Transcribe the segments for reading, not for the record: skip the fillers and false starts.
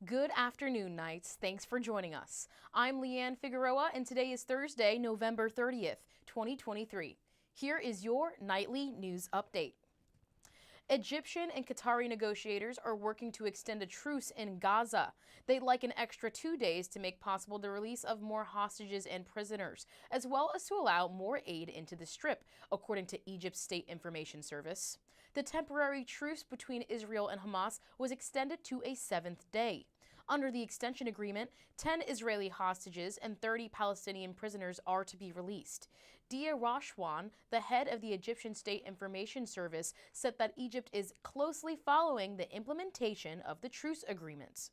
Good afternoon, Knights. Thanks for joining us. I'm Leeann Figueroa, and today is Thursday, November 30th, 2023. Here is your nightly news update. Egyptian and Qatari negotiators are working to extend a truce in Gaza. They'd like an extra 2 days to make possible the release of more hostages and prisoners, as well as to allow more aid into the Strip, according to Egypt's State Information Service. The temporary truce between Israel and Hamas was extended to a 7th day. Under the extension agreement, 10 Israeli hostages and 30 Palestinian prisoners are to be released. Dia Rashwan, the head of the Egyptian State Information Service, said that Egypt is closely following the implementation of the truce agreements.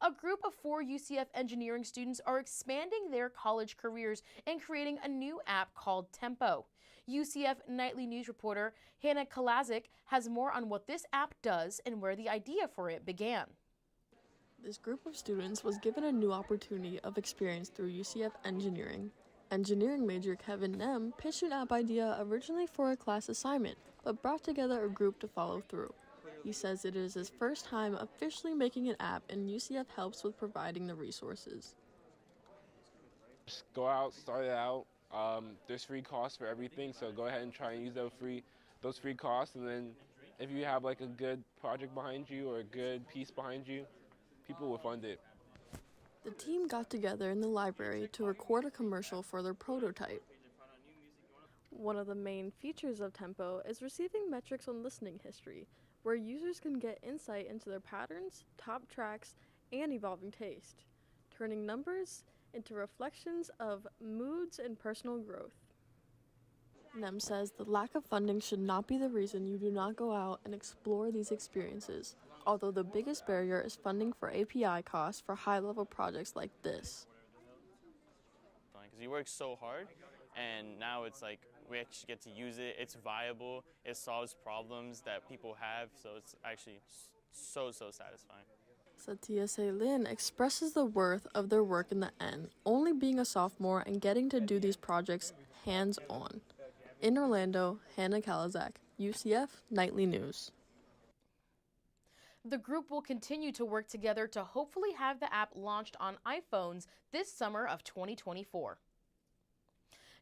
A group of 4 UCF engineering students are expanding their college careers and creating a new app called Tempo. UCF Knightly news reporter Hannah Kalazic has more on what this app does and where the idea for it began. This group of students was given a new opportunity of experience through UCF Engineering. Engineering major Kevin Nem pitched an app idea originally for a class assignment, but brought together a group to follow through. He says it is his first time officially making an app, and UCF helps with providing the resources. Just go out, start it out. There's free costs for everything, so go ahead and try and use those free costs, and then if you have like a good project behind you or a good piece behind you, people will fund it. The team got together in the library to record a commercial for their prototype. One of the main features of Tempo is receiving metrics on listening history, where users can get insight into their patterns, top tracks, and evolving taste, turning numbers into reflections of moods and personal growth. Nem says the lack of funding should not be the reason you do not go out and explore these experiences, although the biggest barrier is funding for API costs for high-level projects like this. Because you work so hard, and now it's like we actually get to use it. It's viable. It solves problems that people have, so it's actually so satisfying. Satya Lin expresses the worth of their work in the end, only being a sophomore and getting to do these projects hands-on. In Orlando, Hannah Kalazak, UCF Nightly News. The group will continue to work together to hopefully have the app launched on iPhones this summer of 2024.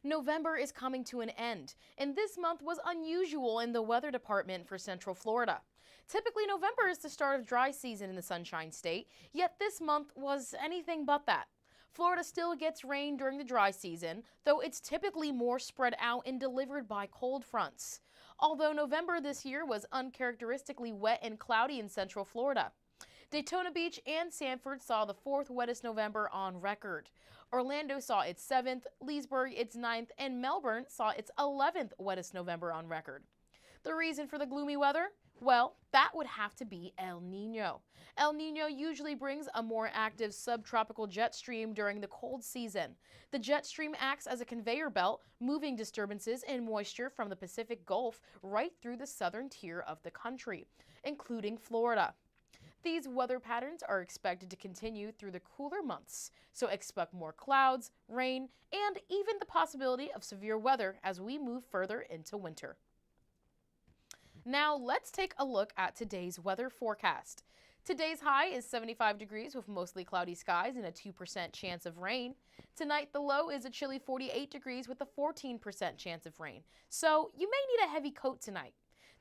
November is coming to an end, and this month was unusual in the weather department for Central Florida. Typically, November is the start of dry season in the Sunshine State, yet this month was anything but that. Florida still gets rain during the dry season, though it's typically more spread out and delivered by cold fronts. Although November this year was uncharacteristically wet and cloudy in Central Florida. Daytona Beach and Sanford saw the 4th wettest November on record. Orlando saw its 7th, Leesburg its 9th, and Melbourne saw its 11th wettest November on record. The reason for the gloomy weather? Well, that would have to be El Niño. El Niño usually brings a more active subtropical jet stream during the cold season. The jet stream acts as a conveyor belt, moving disturbances and moisture from the Pacific Gulf right through the southern tier of the country, including Florida. These weather patterns are expected to continue through the cooler months, so expect more clouds, rain, and even the possibility of severe weather as we move further into winter. Now let's take a look at today's weather forecast. Today's high is 75 degrees with mostly cloudy skies and a 2% chance of rain. Tonight the low is a chilly 48 degrees with a 14% chance of rain, so you may need a heavy coat tonight.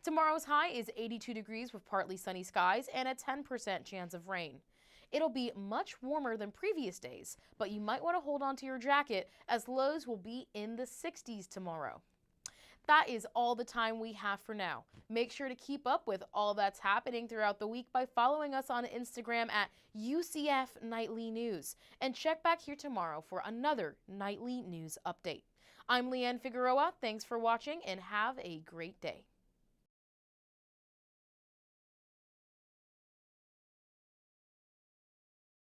Tomorrow's high is 82 degrees with partly sunny skies and a 10% chance of rain. It'll be much warmer than previous days, but you might want to hold on to your jacket as lows will be in the 60s tomorrow. That is all the time we have for now. Make sure to keep up with all that's happening throughout the week by following us on Instagram at UCF Nightly News. And check back here tomorrow for another Nightly News Update. I'm Leeann Figueroa. Thanks for watching and have a great day.